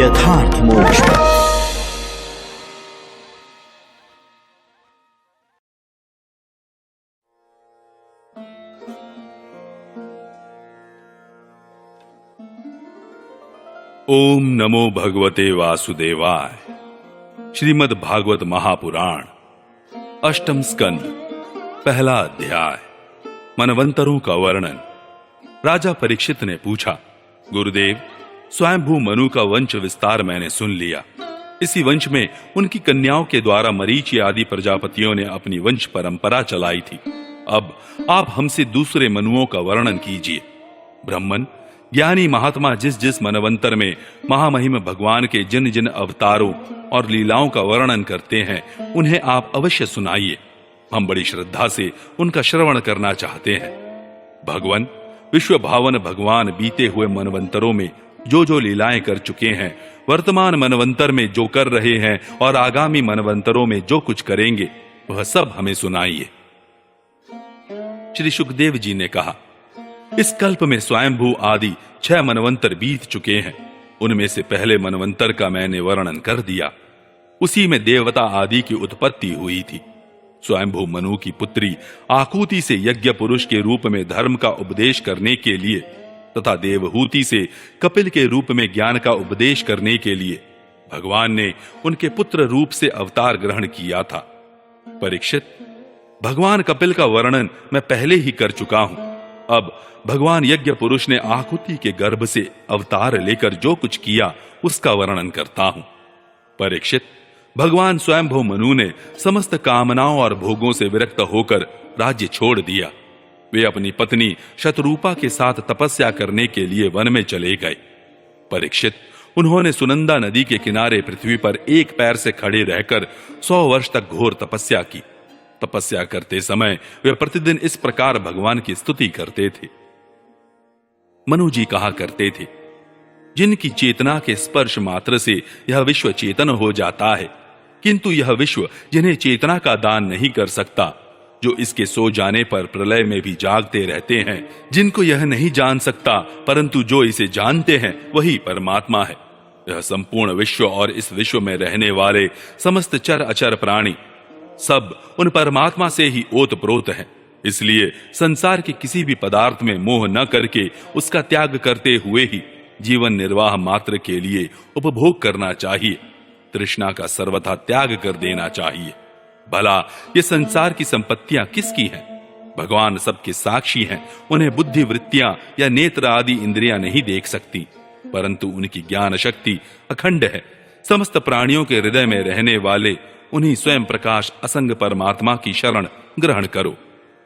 यथार्थ मोक्ष। ओम नमो भगवते वासुदेवाय। श्रीमद् भागवत महापुराण अष्टम स्कंद, पहला अध्याय, मनवंतरों का वर्णन। राजा परीक्षित ने पूछा, गुरुदेव, स्वयंभू मनु का वंश विस्तार मैंने सुन लिया। इसी वंश में उनकी कन्याओं के द्वारा मरीचि आदि प्रजापतियों ने अपनी वंश परंपरा चलाई थी। अब आप हमसे दूसरे मनुओं का वर्णन कीजिए। ब्राह्मण ज्ञानी महात्मा जिस जिस मनवंतर में महामहिम भगवान के जिन जिन अवतारों और लीलाओं का वर्णन करते हैं, उन्हें आप अवश्य सुनाइए। हम बड़ी श्रद्धा से उनका श्रवण करना चाहते हैं। भगवान विश्व भावन भगवान बीते हुए मनवंतरों में जो जो लीलाएं कर चुके हैं, वर्तमान मनवंतर में जो कर रहे हैं और आगामी मनवंतरों में जो कुछ करेंगे, वह सब हमें सुनाइए। श्री सुखदेव जी ने कहा, इस कल्प में स्वयंभू आदि 6 मनवंतर बीत चुके हैं। उनमें से पहले मनवंतर का मैंने वर्णन कर दिया। उसी में देवता आदि की उत्पत्ति हुई थी। स्वयंभू मनु की पुत्री आकुति से यज्ञ पुरुष के रूप में धर्म का उपदेश करने के लिए तथा देवहूति से कपिल के रूप में ज्ञान का उपदेश करने के लिए भगवान ने उनके पुत्र रूप से अवतार ग्रहण किया था। परीक्षित, भगवान कपिल का वर्णन मैं पहले ही कर चुका हूं। अब भगवान यज्ञ पुरुष ने आकुति के गर्भ से अवतार लेकर जो कुछ किया, उसका वर्णन करता हूं। परीक्षित, भगवान स्वयंभू मनु ने समस्त कामनाओं और भोगों से विरक्त होकर राज्य छोड़ दिया। वे अपनी पत्नी शतरूपा के साथ तपस्या करने के लिए वन में चले गए। परीक्षित, उन्होंने सुनंदा नदी के किनारे पृथ्वी पर एक पैर से खड़े रहकर 100 वर्ष तक घोर तपस्या की। तपस्या करते समय वे प्रतिदिन इस प्रकार भगवान की स्तुति करते थे। मनु जी कहा करते थे, जिनकी चेतना के स्पर्श मात्र से यह विश्व चेतन हो जाता है, किंतु यह विश्व जिन्हें चेतना का दान नहीं कर सकता, जो इसके सो जाने पर प्रलय में भी जागते रहते हैं, जिनको यह नहीं जान सकता परंतु जो इसे जानते हैं, वही परमात्मा है। यह संपूर्ण विश्व और इस विश्व में रहने वाले समस्त चर अचर प्राणी सब उन परमात्मा से ही ओतप्रोत हैं। इसलिए संसार के किसी भी पदार्थ में मोह न करके उसका त्याग करते हुए ही जीवन निर्वाह मात्र के लिए उपभोग करना चाहिए। तृष्णा का सर्वथा त्याग कर देना चाहिए। भला ये संसार की संपत्तियां किसकी हैं? भगवान सबके साक्षी हैं। उन्हें बुद्धि वृत्तियां या नेत्र आदि इंद्रियां नहीं देख सकती, परंतु उनकी ज्ञान शक्ति अखंड है। समस्त प्राणियों के हृदय में रहने वाले उन्हीं स्वयं प्रकाश असंग परमात्मा की शरण ग्रहण करो,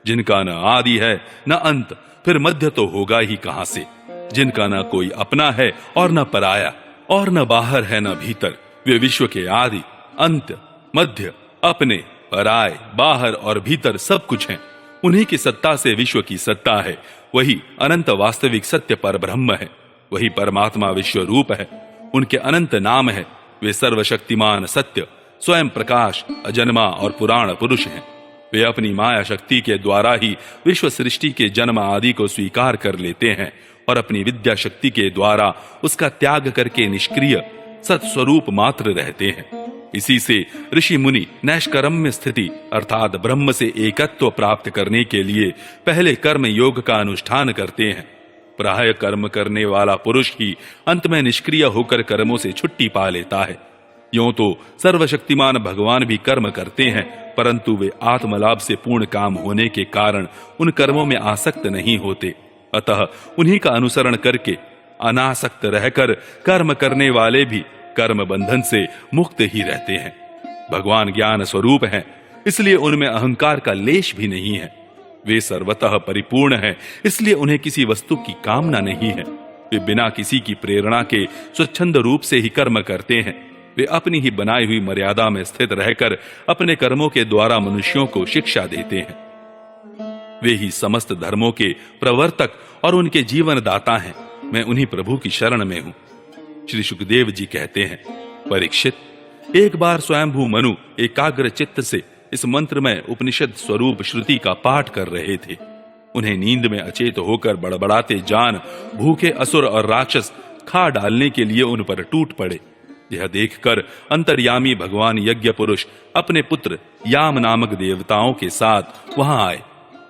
जिनका न आदि है न अंत, फिर मध्य तो होगा ही कहां से, जिनका न कोई अपना है और न पराया, और न बाहर है न भीतर। वे विश्व के आदि, अंत, मध्य, अपने, पराय, बाहर और भीतर सब कुछ हैं। उन्हीं की सत्ता से विश्व की सत्ता है। वही अनंत वास्तविक सत्य पर ब्रह्म है। वही परमात्मा विश्व रूप है। उनके अनंत नाम है। वे सर्वशक्तिमान सत्य, स्वयं प्रकाश, अजन्मा और पुराण पुरुष हैं। वे अपनी माया शक्ति के द्वारा ही विश्व सृष्टि के जन्म आदि को स्वीकार कर लेते हैं और अपनी विद्या शक्ति के द्वारा उसका त्याग करके निष्क्रिय सत्स्वरूप मात्र रहते हैं। इसी से ऋषि मुनि नैष्कर्म्य स्थिति अर्थात ब्रह्म से एकत्व प्राप्त करने के लिए पहले कर्म योग का अनुष्ठान करते हैं। प्राय कर्म करने वाला पुरुष ही अंत में निष्क्रिय होकर कर्मों से छुट्टी पा लेता है। यूं तो सर्वशक्तिमान भगवान भी कर्म करते हैं, परंतु वे आत्मलाभ से पूर्ण काम होने के कारण उन कर्मों में आसक्त नहीं होते। अतः उन्हीं का अनुसरण करके अनासक्त रहकर कर्म करने वाले भी कर्म बंधन से मुक्त ही रहते हैं। भगवान ज्ञान स्वरूप हैं, इसलिए उनमें अहंकार का लेश भी नहीं है। वे सर्वतः परिपूर्ण हैं, इसलिए उन्हें किसी वस्तु की कामना नहीं है। वे बिना किसी की प्रेरणा के स्वच्छंद रूप से ही कर्म करते हैं। वे अपनी ही बनाई हुई मर्यादा में स्थित रहकर अपने कर्मों के द्वारा मनुष्यों को शिक्षा देते हैं। वे ही समस्त धर्मों के प्रवर्तक और उनके जीवन दाता हैं। मैं उन्हीं प्रभु की शरण में हूं। श्री सुखदेव जी कहते हैं, परीक्षित, एक बार स्वयंभू मनु एकाग्र चित्त से इस मंत्र में उपनिषद स्वरूप श्रुति का पाठ कर रहे थे। उन्हें नींद में अचेत होकर बड़बड़ाते जान भूखे असुर और राक्षस खा डालने के लिए उन पर टूट पड़े। यह देखकर अंतर्यामी भगवान यज्ञ पुरुष अपने पुत्र याम नामक देवताओं के साथ वहां आए।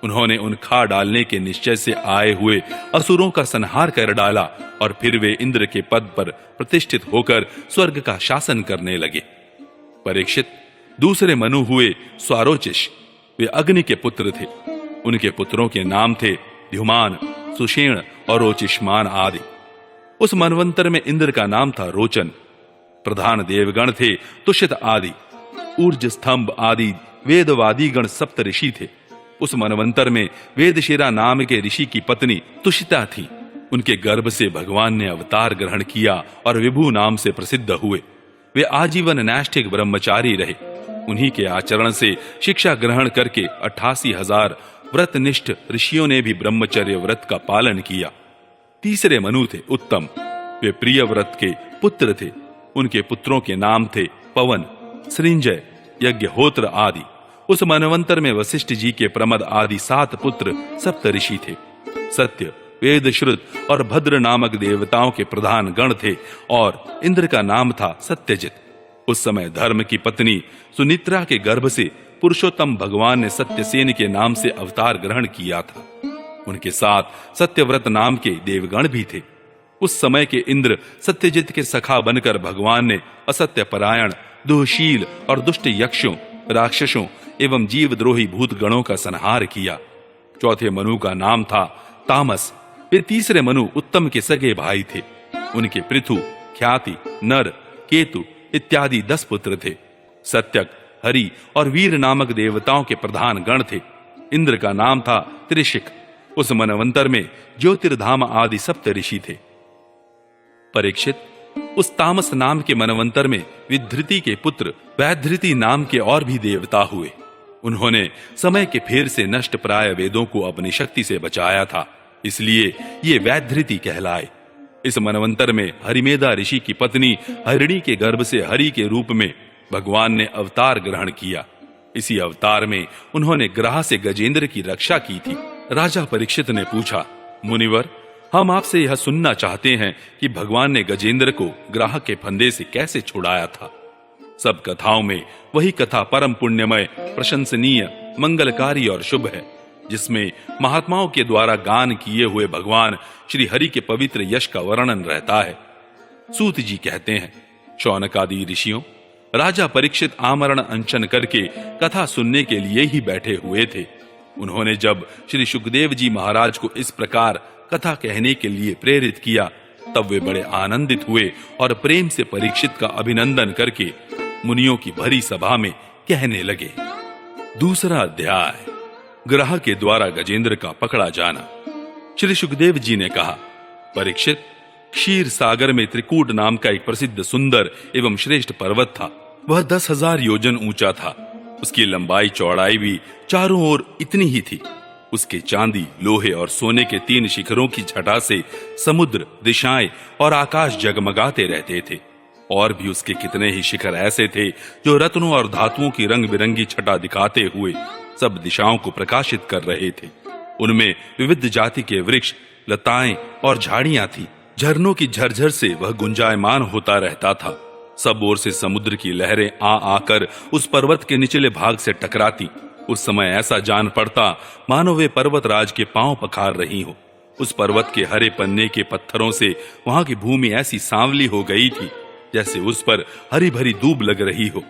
उन्होंने उन खा डालने के निश्चय से आए हुए असुरों का संहार कर डाला और फिर वे इंद्र के पद पर प्रतिष्ठित होकर स्वर्ग का शासन करने लगे। परीक्षित, दूसरे मनु हुए स्वारोचिष। वे अग्नि के पुत्र थे। उनके पुत्रों के नाम थे द्युमान, सुषेण और रोचिष्मान आदि। उस मनवंतर में इंद्र का नाम था रोचन। प्रधान देवगण थे तुषित आदि। ऊर्ज स्तंभ आदि वेदवादी गण सप्त ऋषि थे। उस मनवंतर में वेदशिरा नाम के ऋषि की पत्नी तुषिता थी। उनके गर्भ से भगवान ने अवतार ग्रहण किया और विभु नाम से प्रसिद्ध हुए। वे आजीवन नैष्ठिक ब्रह्मचारी रहे। उन्हीं के आचरण से शिक्षा ग्रहण करके 88,000 व्रतनिष्ठ ऋषियों ने भी ब्रह्मचर्य व्रत का पालन किया। तीसरे मनु थे उत्तम। वे प्रिय व्रत के पुत्र थे। उनके पुत्रों के नाम थे पवन, सृंजय, यज्ञहोत्र आदि। उस मनवंतर में वशिष्ठ जी के प्रमद आदि 7 पुत्र सप्त ऋषि थे। सत्य, वेदश्रुत और भद्र नामक देवताओं के प्रधान गण थे और इंद्र का नाम था सत्यजित। उस समय धर्म की पत्नी सुनित्रा के गर्भ से पुरुषोत्तम भगवान ने सत्यसेन के नाम से अवतार ग्रहण किया था। उनके साथ सत्यव्रत नाम के देवगण भी थे। उस समय के इंद्र सत्यजित के सखा बनकर भगवान ने असत्य परायण, दुःशील और दुष्ट यक्षों, राक्षसों एवं जीवद्रोही भूत गणों का संहार किया। चौथे मनु का नाम था तामस। वे तीसरे मनु उत्तम के सगे भाई थे। उनके पृथु, ख्याति, नर, केतु इत्यादि 10 पुत्र थे। सत्यक, हरि और वीर नामक देवताओं के प्रधान गण थे। इंद्र का नाम था त्रिशिक। उस मनवंतर में ज्योतिर्धाम आदि सप्त ऋषि थे। परीक्षित, उस तामस नाम के मनवंतर में विधृति के पुत्र वैधृति नाम के और भी देवता हुए। उन्होंने समय के फेर से नष्ट प्राय वेदों को अपनी शक्ति से बचाया था, इसलिए ये वैधृति कहलाए। इस मनवंतर में हरिमेधा ऋषि की पत्नी हरिणी के गर्भ से हरि के रूप में भगवान ने अवतार ग्रहण किया। इसी अवतार में उन्होंने ग्राह से गजेंद्र की रक्षा की थी। राजा परीक्षित ने पूछा, मुनिवर, हम आपसे यह सुनना चाहते हैं कि भगवान ने गजेंद्र को ग्राह के फंदे से कैसे छुड़ाया था। सब कथाओं में वही कथा परम पुण्यमय, प्रशंसनीय, मंगलकारी और शुभ है, जिसमें महात्माओं के द्वारा गान किए हुए भगवान श्री हरि के पवित्र यश का वर्णन रहता है। सूत जी कहते हैं, शौनकादि ऋषियों, राजा परीक्षित आमरण अनशन करके कथा सुनने के लिए ही बैठे हुए थे। उन्होंने जब श्री सुखदेव जी महाराज को इस प्रकार कथा कहने के लिए प्रेरित किया, तब वे बड़े आनंदित हुए और प्रेम से परीक्षित का अभिनंदन करके मुनियों की भरी सभा में कहने लगे। दूसरा अध्याय, ग्राह के द्वारा गजेंद्र का पकड़ा जाना। श्री सुखदेव जी ने कहा, परीक्षित, क्षीर सागर में त्रिकूट नाम का एक प्रसिद्ध सुंदर एवं श्रेष्ठ पर्वत था। वह 10,000 योजन ऊंचा था। उसकी लंबाई चौड़ाई भी चारों ओर इतनी ही थी। उसके चांदी, लोहे और सोने के 3 शिखरों की छटा से समुद्र, दिशाएं और आकाश जगमगाते रहते थे। और भी उसके कितने ही शिखर ऐसे थे जो रत्नों और धातुओं की रंग बिरंगी छटा दिखाते हुए सब दिशाओं को प्रकाशित कर रहे थे। उनमें विविध जाति के वृक्ष, लताएं और झाड़ियां थी। झरनों की झरझर से वह गुंजायमान होता रहता था। सब ओर से समुद्र की लहरें आ आकर उस पर्वत के निचले भाग से टकराती। उस समय ऐसा जान पड़ता मानो वे पर्वत राज के पांव पखार रही हो। उस पर्वत के हरे पन्ने के पत्थरों से वहां की भूमि ऐसी सांवली हो गई थी जैसे उस पर हरी भरी दूब लग रही हो।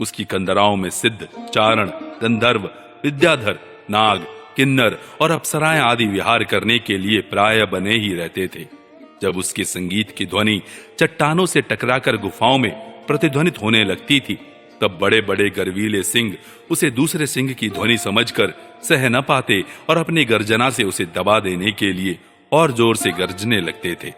उसकी कंदराओं में सिद्ध, चारण, गंधर्व, विद्याधर, नाग, किन्नर और अप्सराएं आदि विहार करने के लिए प्राय बने ही रहते थे। जब उसके संगीत की ध्वनि चट्टानों से टकराकर गुफाओं में प्रतिध्वनित होने लगती थी, तब बड़े बड़े गर्वीले सिंह उसे दूसरे सिंह की ध्वनि समझकर सह न पाते और अपनी गर्जना से उसे दबा देने के लिए और जोर से गर्जने लगते थे।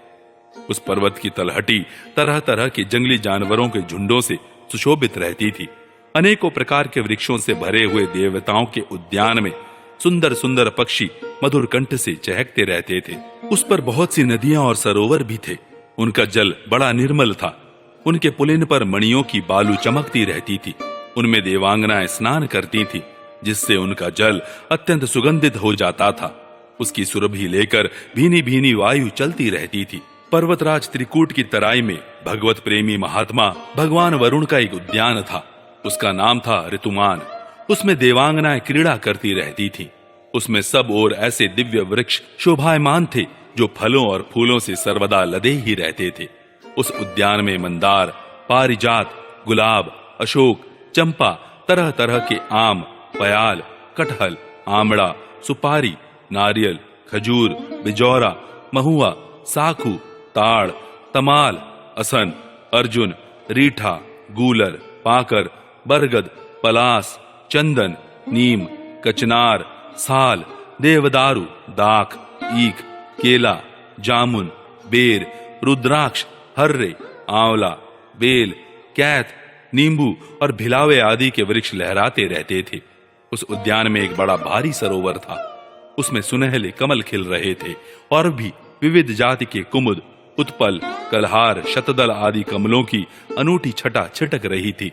उस पर्वत की तलहटी तरह तरह के जंगली जानवरों के झुंडों से सुशोभित रहती थी। अनेकों प्रकार के वृक्षों से भरे हुए देवताओं के उद्यान में सुंदर सुंदर पक्षी मधुर कंठ से चहकते रहते थे। उस पर बहुत सी नदियां और सरोवर भी थे। उनका जल बड़ा निर्मल था। उनके पुलिन पर मणियों की बालू चमकती रहती थी। उनमें देवांगनाएं स्नान करती थी, जिससे उनका जल अत्यंत सुगंधित हो जाता था। उसकी सुरभि लेकर भीनी भीनी वायु चलती रहती थी। पर्वतराज त्रिकूट की तराई में भगवत प्रेमी महात्मा भगवान वरुण का एक उद्यान था। उसका नाम था ऋतुमान। उसमें देवांगनाएं क्रीड़ा करती रहती थीं। उसमें सब ओर ऐसे दिव्य वृक्ष शोभायमान थे जो फलों और फूलों से सर्वदा लदे ही रहते थे। उस उद्यान में मंदार, पारिजात, गुलाब, अशोक, चंपा, तरह तरह के आम, पयाल, कटहल, आमड़ा, सुपारी, नारियल, खजूर, बिजौरा, महुआ, साखू, ताड़, तमाल, असन, अर्जुन, रीठा, गूलर, पाकर, बरगद, पलास, चंदन, नीम, कचनार, साल, देवदारू, दाख, ईख, केला, जामुन, बेर, रुद्राक्ष, हर्रे, आंवला, बेल, कैथ, नींबू और भिलावे आदि के वृक्ष लहराते रहते थे। उस उद्यान में एक बड़ा भारी सरोवर था। उसमें सुनहले कमल खिल रहे थे और भी विविध जाति के कुमुद, उत्पल, कलहार, शतदल आदि कमलों की अनूठी छटा छिटक रही थी।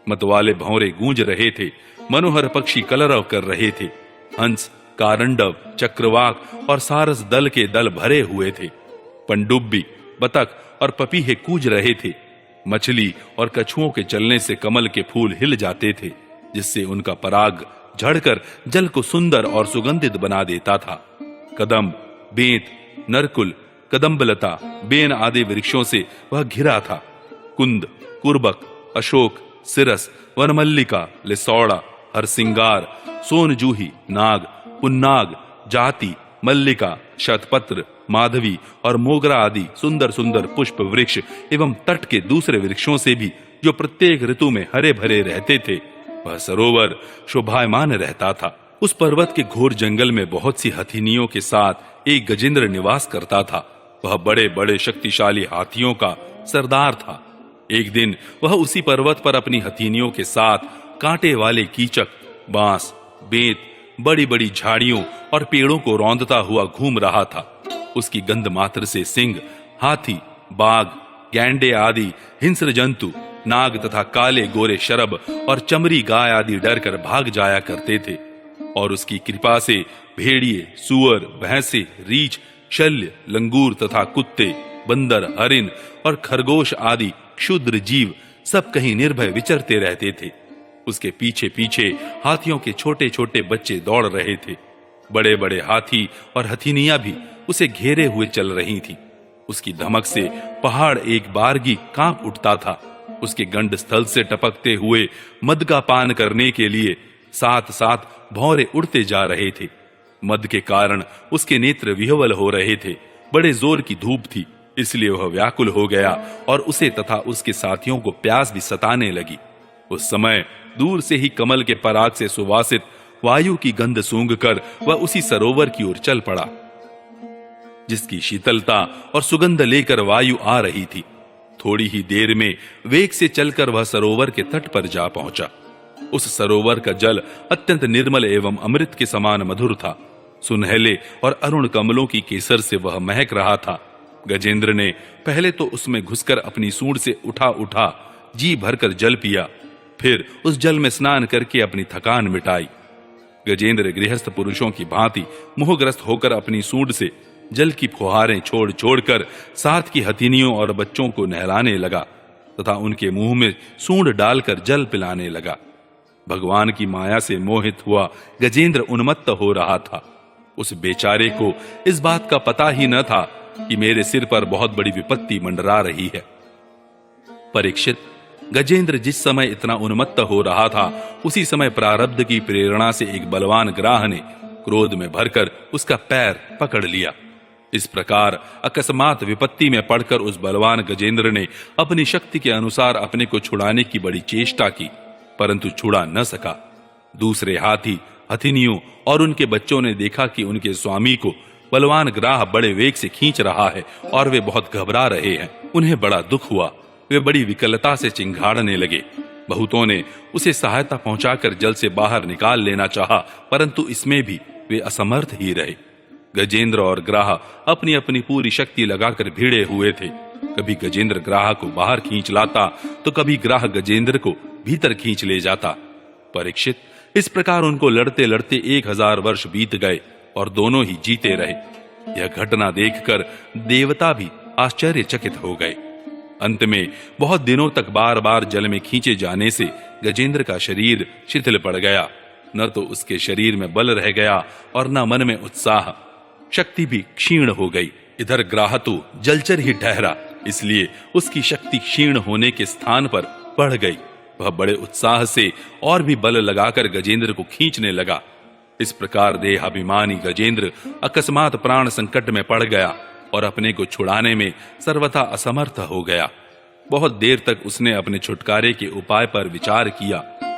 मतवाले भंवरे गूंज रहे थे। मनोहर पक्षी कलरव कर रहे थे। हंस, कारंडव, चक्रवाक और सारस दल के दल भरे हुए थे। पंडुब्बी, बतख और पपीहे कूज रहे थे। मछली और कछुओं के चलने से कमल के फूल हिल जाते थे, जिससे उनका पराग झड़कर जल को सुंदर और सुगंधित बना देता था। कदम, बेंत, नरकुल, कदम्बलता, बेन आदि वृक्षों से वह घिरा था। कुंद, कुर्बक, अशोक, सिरस, वनमल्लिका, लिसौड़ा, हरसिंगार, सोनजूही, नाग, पुन्नाग, जाति, मल्लिका, शतपत्र, माधवी और मोगरा आदि सुंदर सुंदर पुष्प वृक्ष एवं तट के दूसरे वृक्षों से भी जो प्रत्येक ऋतु में हरे भरे रहते थे, वह सरोवर शोभायमान रहता था। उस पर्वत के घोर जंगल में बहुत सी हथिनियों के साथ एक गजेंद्र निवास करता था। वह बड़े बड़े शक्तिशाली हाथियों का सरदार था। एक दिन वह उसी पर्वत पर अपनी हथिनियों के साथ कांटे वाले कीचक, बांस, बेंत, बड़ी बड़ी झाड़ियों और पेड़ों को रौंदता हुआ घूम रहा था। उसकी गंध मात्र से सिंह, हाथी, बाघ, गैंडे आदि हिंस्र जंतु, नाग तथा काले गोरे शरब और चमरी गाय आदि डरकर भाग जाया करते थे। और उसकी कृपा से भेड़िए, सुअर, भैंसे, रीछ, शल्य, लंगूर तथा कुत्ते, बंदर, हरिन और खरगोश आदि क्षुद्र जीव सब कहीं निर्भय विचरते रहते थे। उसके पीछे पीछे हाथियों के छोटे छोटे बच्चे दौड़ रहे थे। बड़े बड़े हाथी और हथिनियां भी उसे घेरे हुए चल रही थीं। उसकी धमक से पहाड़ एक बारगी कांप उठता था। उसके गंड स्थल से टपकते हुए मद का पान करने के लिए साथ साथ भौरे उड़ते जा रहे थे। मद के कारण उसके नेत्र विह्वल हो रहे थे। बड़े जोर की धूप थी, इसलिए वह व्याकुल हो गया और उसे तथा उसके साथियों को प्यास भी सताने लगी। उस समय दूर से ही कमल के पराग से सुवासित वायु की गंध सूंघकर वह उसी सरोवर की ओर चल पड़ा, जिसकी शीतलता और सुगंध लेकर वायु आ रही थी। थोड़ी ही देर में वेग से चलकर वह सरोवर के तट पर जा पहुंचा। उस सरोवर का जल अत्यंत निर्मल एवं अमृत के समान मधुर था। सुनहले और अरुण कमलों की केसर से वह महक रहा था। गजेंद्र ने पहले तो उसमें घुसकर अपनी सूंड से उठा उठा जी भरकर जल पिया, फिर उस जल में स्नान करके अपनी थकान मिटाई। गजेंद्र गृहस्थ पुरुषों की भांति मोहग्रस्त होकर अपनी सूंड से जल की फुहारें छोड़ छोड़कर साथ की हथिनियों और बच्चों को नहलाने लगा तथा उनके मुंह में सूंड डालकर जल पिलाने लगा। भगवान की माया से मोहित हुआ गजेंद्र उन्मत्त हो रहा था। उस बेचारे को इस बात का पता ही न था कि मेरे सिर पर बहुत बड़ी विपत्ति मंडरा रही है। परीक्षित, गजेंद्र जिस समय इतना उन्मत्त हो रहा था, उसी समय प्रारब्ध की प्रेरणा से एक बलवान ग्राह ने क्रोध में भरकर उसका पैर पकड़ लिया। इस प्रकार अकस्मात विपत्ति में पड़कर उस बलवान गजेंद्र ने अपनी शक्ति के अनुसार अपने को छुड़ाने की बड़ी चेष्टा की, परंतु छुड़ा न सका। दूसरे हाथी, हथिनियों और उनके बच्चों ने देखा कि उनके स्वामी को बलवान ग्राह बड़े वेग से खींच रहा है और वे बहुत घबरा रहे हैं। उन्हें बड़ा दुख हुआ। वे बड़ी विकलता से चिंघाड़ने लगे। बहुतों ने उसे सहायता पहुंचाकर जल से बाहर निकाल लेना चाहा, परंतु इसमें भी वे असमर्थ ही रहे। गजेंद्र और ग्राह अपनी अपनी पूरी शक्ति लगाकर भिड़े हुए थे। कभी गजेंद्र ग्राह को बाहर खींच लाता तो कभी ग्राह गजेंद्र को भीतर खींच ले जाता। परीक्षित, इस प्रकार उनको लड़ते लड़ते 1000 वर्ष बीत गए और दोनों ही जीते रहे। यह घटना देखकर देवता भी आश्चर्यचकित हो गए। अंत में बहुत दिनों तक बार बार जल में खींचे जाने से गजेंद्र का शरीर शिथिल पड़ गया। न तो उसके शरीर में बल रह गया और न मन में उत्साह, शक्ति भी क्षीण हो गई। इधर ग्राह तो जलचर ही ठहरा, इसलिए उसकी शक्ति क्षीण होने के स्थान पर बढ़ गई। वह बड़े उत्साह से और भी बल लगाकर गजेंद्र को खींचने लगा। इस प्रकार देहाभिमानी गजेंद्र अकस्मात प्राण संकट में पड़ गया और अपने को छुड़ाने में सर्वथा असमर्थ हो गया। बहुत देर तक उसने अपने छुटकारे के उपाय पर विचार किया।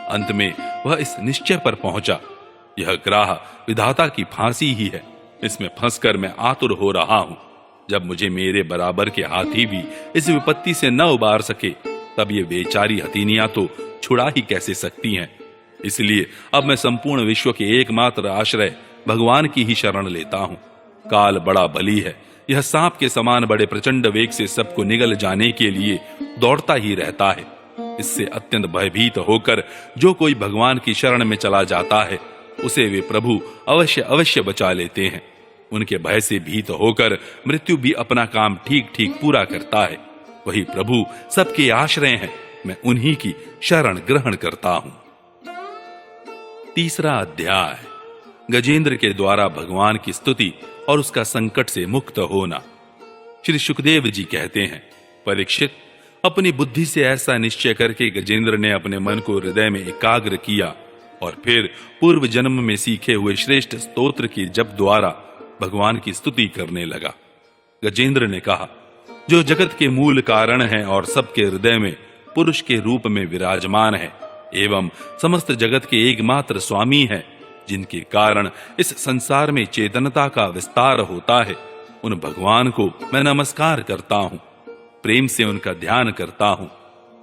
अंत में वह इस निश्चय पर पहुंचा, यह ग्राह विधाता की फांसी ही है, इसमें फंसकर मैं आतुर हो रहा हूं। जब मुझे मेरे बराबर के हाथी भी इस विपत्ति से न उबार सके, तब ये बेचारी हथीनियां तो छुड़ा ही कैसे सकती हैं। इसलिए अब मैं संपूर्ण विश्व के एकमात्र आश्रय भगवान की ही शरण लेता हूं। काल बड़ा बली है, यह सांप के समान बड़े प्रचंड वेग से सबको निगल जाने के लिए दौड़ता ही रहता है। इससे अत्यंत भयभीत होकर जो कोई भगवान की शरण में चला जाता है, उसे वे प्रभु अवश्य अवश्य बचा लेते हैं। उनके भय से भीत होकर मृत्यु भी अपना काम ठीक ठीक पूरा करता है। वही प्रभु सबके आश्रय हैं, मैं उन्हीं की शरण ग्रहण करता हूं। तीसरा अध्याय, गजेंद्र के द्वारा भगवान की स्तुति और उसका संकट से मुक्त होना। श्री सुखदेव जी कहते हैं, परीक्षित, अपनी बुद्धि से ऐसा निश्चय करके गजेंद्र ने अपने मन को हृदय में एकाग्र किया और फिर पूर्व जन्म में सीखे हुए श्रेष्ठ स्तोत्र के जप द्वारा भगवान की स्तुति करने लगा। गजेंद्र ने कहा, जो जगत के मूल कारण है और सबके हृदय में पुरुष के रूप में विराजमान है एवं समस्त जगत के एकमात्र स्वामी है, जिनके कारण इस संसार में चेतनता का विस्तार होता है, उन भगवान को मैं नमस्कार करता हूं, प्रेम से उनका ध्यान करता हूं।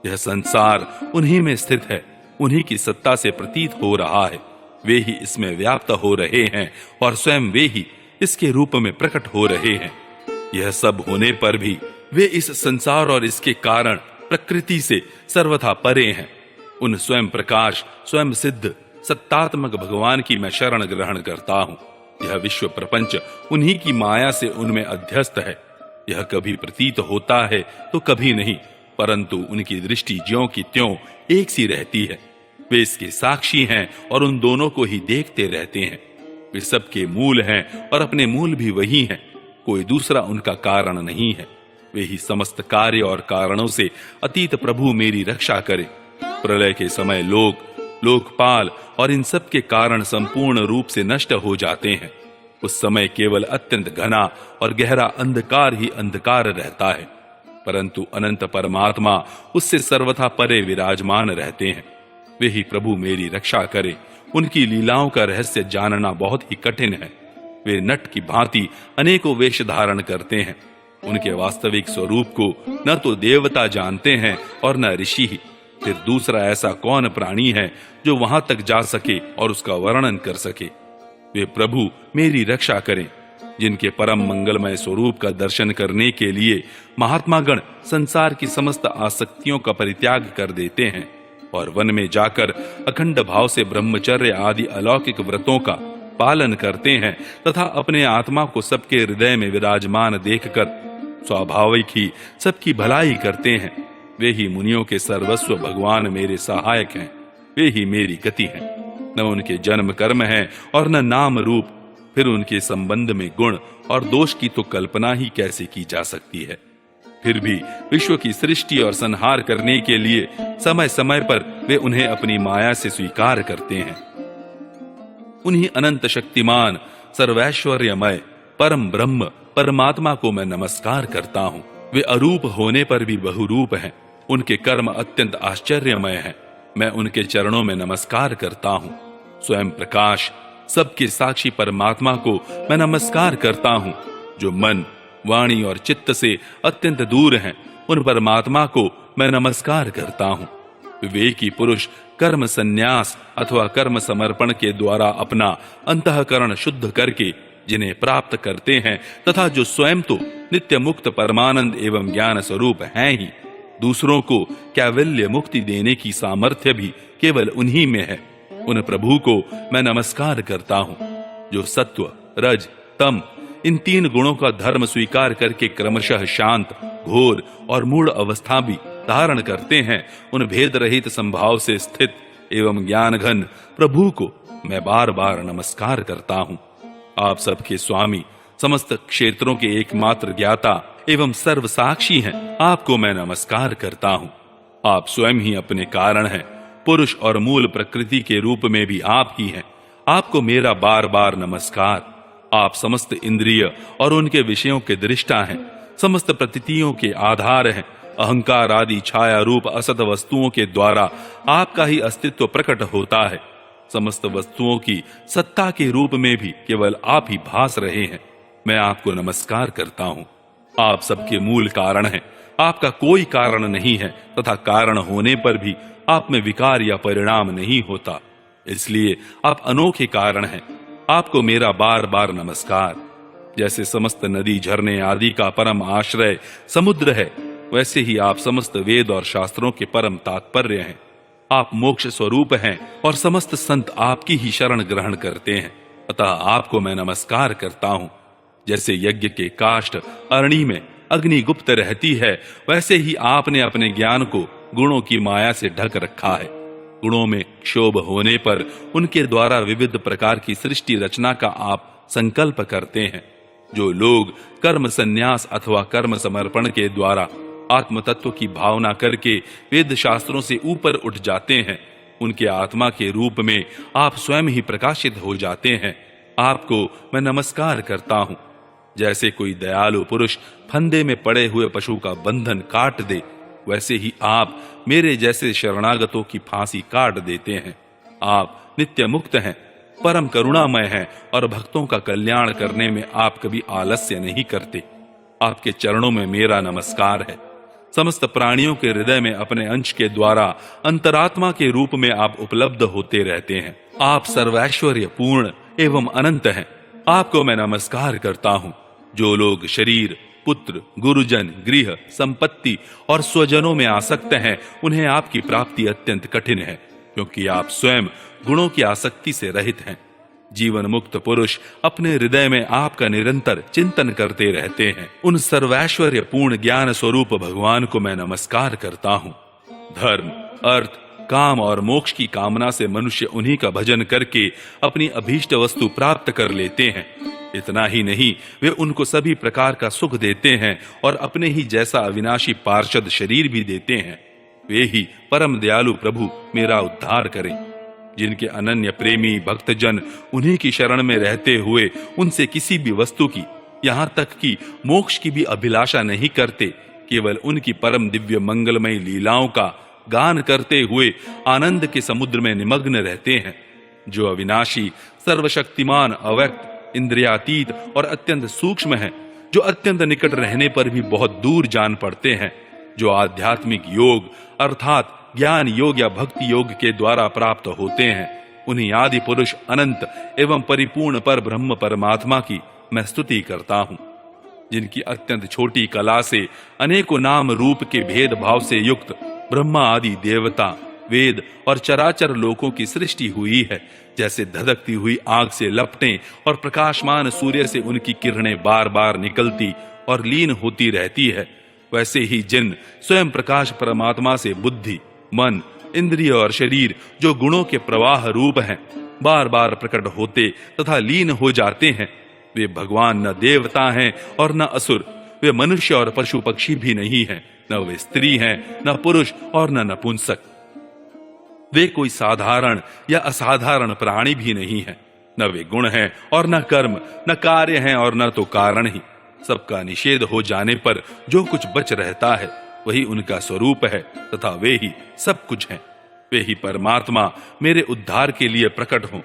यह संसार उन्हीं में स्थित है, उन्हीं की सत्ता से प्रतीत हो रहा है। वे ही इसमें व्याप्त हो रहे हैं और स्वयं वे ही इसके रूप में प्रकट हो रहे हैं। यह सब होने पर भी वे इस संसार और इसके कारण प्रकृति से सर्वथा परे हैं। उन स्वयं प्रकाश, स्वयं सिद्ध सत्तात्मक भगवान की मैं शरण ग्रहण करता हूं। यह विश्व प्रपंच उन्हीं की माया से उनमें अध्यस्त है। यह कभी प्रतीत होता है तो कभी नहीं, परंतु उनकी दृष्टि ज्यों की त्यों एक सी रहती है। वे इसके साक्षी हैं और उन दोनों को ही देखते रहते हैं। वे सबके मूल हैं और अपने मूल भी वही हैं, कोई दूसरा उनका कारण नहीं है। वे ही समस्त कार्य और कारणों से अतीत प्रभु मेरी रक्षा करे। प्रलय के समय लोक, लोकपाल और इन सब के कारण संपूर्ण रूप से नष्ट हो जाते हैं। उस समय केवल अत्यंत घना और गहरा अंधकार ही अंधकार रहता है, परंतु अनंत परमात्मा उससे सर्वथा परे विराजमान रहते हैं। वे ही प्रभु मेरी रक्षा करे। उनकी लीलाओं का रहस्य जानना बहुत ही कठिन है। वे नट की भांति अनेकों वेश धारण करते हैं। उनके वास्तविक स्वरूप को न तो देवता जानते हैं और न ऋषि ही। फिर दूसरा ऐसा कौन प्राणी है जो वहां तक जा सके और उसका वर्णन कर सके। वे प्रभु मेरी रक्षा करें। जिनके परम मंगलमय स्वरूप का दर्शन करने के लिए महात्मागण संसार की समस्त आसक्तियों का परित्याग कर देते हैं और वन में जाकर अखंड भाव से ब्रह्मचर्य आदि अलौकिक व्रतों का पालन करते हैं तथा अपने आत्मा को सबके हृदय में विराजमान देखकर स्वाभाविक ही सबकी भलाई करते हैं। वे ही मुनियों के सर्वस्व भगवान मेरे सहायक हैं। वे ही मेरी गति हैं। न उनके जन्म कर्म है और न नाम रूप। फिर उनके संबंध में गुण और दोष की तो कल्पना ही कैसे की जा सकती है। फिर भी विश्व की सृष्टि और संहार करने के लिए समय समय पर वे उन्हें अपनी माया से स्वीकार करते हैं। उन्हीं अनंत शक्तिमान सर्वैश्वर्यमय परम ब्रह्म परमात्मा को मैं नमस्कार करता हूँ। वे अरूप होने पर भी बहुरूप हैं। उनके कर्म अत्यंत आश्चर्यमय हैं। मैं उनके चरणों में नमस्कार करता हूँ। स्वयं प्रकाश सबके साक्षी परमात्मा को मैं नमस्कार करता हूँ। जो मन, वाणी और चित्त से अत्यंत दूर हैं, उन परमात्मा को मैं नमस्कार करता हूँ। विवेकी पुरुष कर्म संन्यास अथवा कर्म समर्पण के द्वारा अपना अंतःकरण शुद्ध करके जिन्हें प्राप्त करते हैं तथा जो स्वयं तो नित्य मुक्त परमानंद एवं ज्ञान स्वरूप हैं ही, दूसरों को कैवल्य मुक्ति देने की सामर्थ्य भी केवल उन्हीं में है, उन प्रभु को मैं नमस्कार करता हूँ। जो सत्व, रज, तम इन 3 गुणों का धर्म स्वीकार करके क्रमशः शांत, घोर और मूढ़ अवस्था भी धारण करते हैं, उन भेद रहित संभाव से स्थित एवं ज्ञान घन प्रभु को मैं बार बार नमस्कार करता हूँ। आप सबके स्वामी, समस्त क्षेत्रों के एकमात्र ज्ञाता एवं सर्वसाक्षी हैं, आपको मैं नमस्कार करता हूँ। आप स्वयं ही अपने कारण हैं, पुरुष और मूल प्रकृति के रूप में भी आप ही हैं। आपको मेरा बार बार नमस्कार। आप समस्त इंद्रिय और उनके विषयों के दृष्टा हैं, समस्त प्रतीतियों के आधार हैं। अहंकार आदि छाया रूप असत वस्तुओं के द्वारा आपका ही अस्तित्व प्रकट होता है। समस्त वस्तुओं की सत्ता के रूप में भी केवल आप ही भास रहे हैं। मैं आपको नमस्कार करता हूँ। आप सबके मूल कारण हैं, आपका कोई कारण नहीं है तथा कारण होने पर भी आप में विकार या परिणाम नहीं होता, इसलिए आप अनोखे कारण हैं। आपको मेरा बार बार नमस्कार। जैसे समस्त नदी, झरने आदि का परम आश्रय समुद्र है, वैसे ही आप समस्त वेद और शास्त्रों के परम तात्पर्य हैं। आप मोक्ष स्वरूप हैं और समस्त संत आपकी ही शरण ग्रहण करते हैं, अतः आपको मैं नमस्कार करता हूँ। जैसे यज्ञ के काष्ठ अरणी में अग्नि गुप्त रहती है, वैसे ही आपने अपने ज्ञान को गुणों की माया से ढक रखा है। गुणों में क्षोभ होने पर उनके द्वारा विविध प्रकार की सृष्टि रचना का आप संकल्प करते हैं। जो लोग कर्म संन्यास अथवा कर्म समर्पण के द्वारा आत्म तत्व की भावना करके वेद शास्त्रों से ऊपर उठ जाते हैं, उनके आत्मा के रूप में आप स्वयं ही प्रकाशित हो जाते हैं। आपको मैं नमस्कार करता हूँ। जैसे कोई दयालु पुरुष फंदे में पड़े हुए पशु का बंधन काट दे, वैसे ही आप मेरे जैसे शरणागतों की फांसी काट देते हैं। आप नित्य मुक्त हैं, परम करुणामय हैं और भक्तों का कल्याण करने में आप कभी आलस्य नहीं करते। आपके चरणों में मेरा नमस्कार है। समस्त प्राणियों के हृदय में अपने अंश के द्वारा अंतरात्मा के रूप में आप उपलब्ध होते रहते हैं। आप सर्वैश्वर्य पूर्ण एवं अनंत हैं। आपको मैं नमस्कार करता हूँ। जो लोग शरीर, पुत्र, गुरुजन, गृह, संपत्ति और स्वजनों में आसक्त हैं, उन्हें आपकी प्राप्ति अत्यंत कठिन है, क्योंकि आप स्वयं गुणों की आसक्ति से रहित हैं। जीवन मुक्त पुरुष अपने हृदय में आपका निरंतर चिंतन करते रहते हैं। उन सर्वैश्वर्य पूर्ण ज्ञान स्वरूप भगवान को मैं नमस्कार करता हूँ। धर्म, अर्थ, काम और मोक्ष की कामना से मनुष्य उन्हीं का भजन करके अपनी अभीष्ट वस्तु प्राप्त कर लेते हैं। इतना ही नहीं, वे उनको सभी प्रकार का सुख देते हैं और अपने ही जैसा अविनाशी पार्षद शरीर भी देते हैं। वे ही परम दयालु प्रभु मेरा उद्धार करें। जिनके अनन्य प्रेमी भक्तजन उन्हीं की शरण में रहते हुए उनसे किसी भी वस्तु की, यहाँ तक कि मोक्ष की भी अभिलाषा नहीं करते, केवल उनकी परम दिव्य मंगलमय लीलाओं का गान करते हुए आनंद के समुद्र में निमग्न रहते हैं। जो अविनाशी, सर्वशक्तिमान, अव्यक्त, इंद्रियातीत और अत्यंत सूक्ष्म हैं, जो अत्यंत निकट रहने पर भी बहुत दूर जान पड़ते हैं, जो आध्यात्मिक योग अर्थात ज्ञान योग या भक्ति योग के द्वारा प्राप्त होते हैं, उन्हीं आदि पुरुष अनंत एवं परिपूर्ण पर ब्रह्म परमात्मा की मैं स्तुति करता हूँ। जिनकी अत्यंत छोटी कला से अनेकों नाम रूप के भेदभाव से युक्त ब्रह्मा आदि देवता, वेद और चराचर लोकों की सृष्टि हुई है। जैसे धधकती हुई आग से लपटें और प्रकाशमान सूर्य से उनकी किरणें बार बार निकलती और लीन होती रहती है, वैसे ही जिन स्वयं प्रकाश परमात्मा से बुद्धि, मन, इंद्रिय और शरीर जो गुणों के प्रवाह रूप हैं, बार बार प्रकट होते तथा लीन हो जाते हैं, वे भगवान न देवता हैं और न असुर। वे मनुष्य और पशु पक्षी भी नहीं हैं, न वे स्त्री हैं, न पुरुष और न नपुंसक। वे कोई साधारण या असाधारण प्राणी भी नहीं है। न वे गुण हैं और न कर्म, न कार्य हैं और न तो कारण ही। सबका निषेध हो जाने पर जो कुछ बच रहता है वही उनका स्वरूप है तथा वे ही सब कुछ हैं। वे ही परमात्मा मेरे उद्धार के लिए प्रकट हों।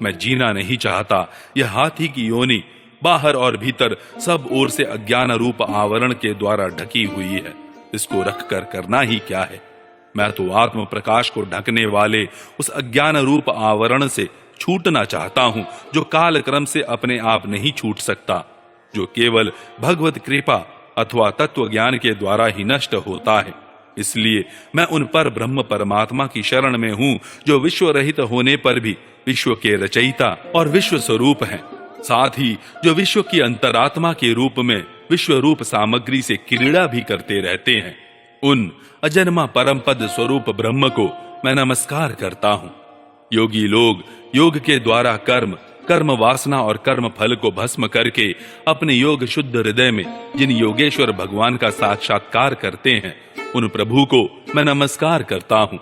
मैं जीना नहीं चाहता। यह हाथी की योनि बाहर और भीतर सब ओर से अज्ञान रूप आवरण के द्वारा ढकी हुई है। इसको रखकर करना ही क्या है। मैं तो आत्म प्रकाश को ढकने वाले उस अज्ञान रूप आवरण से छूटना चाहता हूं, जो काल क्रम से अपने आप नहीं छूट सकता, जो केवल भगवत कृपा अथवा तत्व ज्ञान के द्वारा ही नष्ट होता है। इसलिए मैं उन पर ब्रह्म परमात्मा की शरण में हूं, जो विश्व रहित होने पर भी विश्व के रचयिता और विश्व स्वरूप हैं। साथ ही जो विश्व की अंतरात्मा के रूप में विश्व रूप सामग्री से क्रीड़ा भी करते रहते हैं, उन अजन्मा परम पद स्वरूप ब्रह्म को मैं नमस्कार करता हूं। योगी लोग योग के द्वारा कर्म वासना और कर्म फल को भस्म करके अपने योग शुद्ध हृदय में जिन योगेश्वर भगवान का साक्षात्कार करते हैं, उन प्रभु को मैं नमस्कार करता हूं।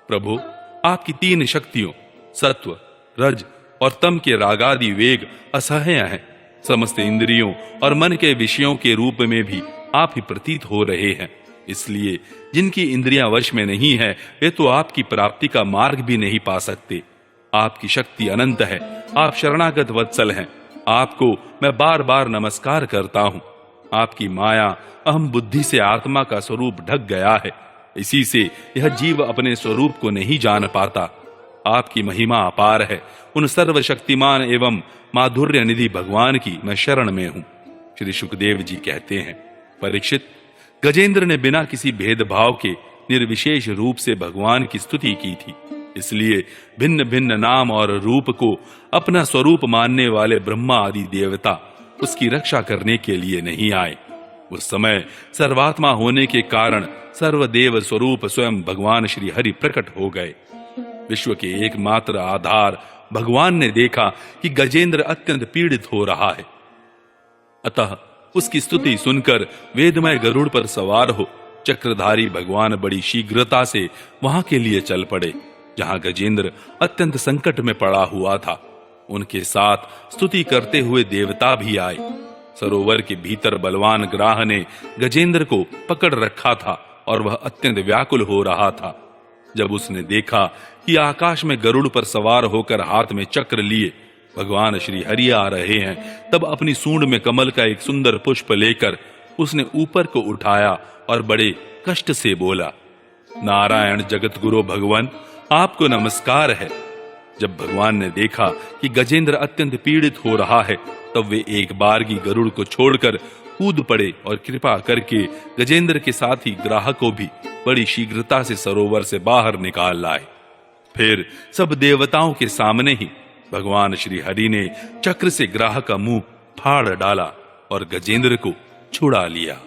प्रभु, आपकी 3 शक्तियों सत्व, रज और तम के रागादि वेग असह्य हैं। समस्त इंद्रियों और मन के विषयों के रूप में भी आप ही प्रतीत हो रहे हैं। इसलिए जिनकी इंद्रियां वश में नहीं है, वे तो आपकी प्राप्ति का मार्ग भी नहीं पा सकते। आपकी शक्ति अनंत है, आप शरणागत वत्सल हैं। आपको मैं बार बार नमस्कार करता हूं। आपकी माया अहम बुद्धि से आत्मा का स्वरूप ढक गया है, इसी से यह जीव अपने स्वरूप को नहीं जान पाता। आपकी महिमा अपार है। उन सर्वशक्तिमान एवं माधुर्य निधि भगवान की मैं शरण में हूं। श्री सुखदेव जी कहते हैं, परीक्षित, गजेंद्र ने बिना किसी भेदभाव के निर्विशेष रूप से भगवान की स्तुति की थी। इसलिए भिन्न भिन्न नाम और रूप को अपना स्वरूप मानने वाले ब्रह्मा आदि देवता उसकी रक्षा करने के लिए नहीं आए। उस समय सर्वात्मा होने के कारण सर्वदेव स्वरूप स्वयं भगवान श्री हरि प्रकट हो गए। विश्व के एकमात्र आधार भगवान ने देखा कि गजेंद्र अत्यंत पीड़ित हो रहा है, अतः उसकी स्तुति सुनकर वेदमय गरुड़ पर सवार हो चक्रधारी भगवान बड़ी शीघ्रता से वहां के लिए चल पड़े जहां गजेंद्र अत्यंत संकट में पड़ा हुआ था। उनके साथ स्तुति करते हुए देवता भी आए। सरोवर के भीतर बलवान ग्राह ने गजेंद्र को पकड़ रखा था और वह अत्यंत व्याकुल हो रहा था। जब उसने देखा कि आकाश में गरुड़ पर सवार होकर हाथ में चक्र लिए भगवान श्री हरि आ रहे हैं, तब अपनी सूंड में कमल का एक सुंदर पुष्प लेकर उसने ऊपर को उठाया और बड़े कष्ट से बोला, नारायण जगत गुरु भगवान, आपको नमस्कार है। जब भगवान ने देखा कि गजेंद्र अत्यंत पीड़ित हो रहा है, तब वे एक बारगी गरुड़ को छोड़कर कूद पड़े और कृपा करके गजेंद्र के साथ ही ग्राह को भी बड़ी शीघ्रता से सरोवर से बाहर निकाल लाए। फिर सब देवताओं के सामने ही भगवान श्री हरि ने चक्र से ग्राह का मुंह फाड़ डाला और गजेंद्र को छुड़ा लिया।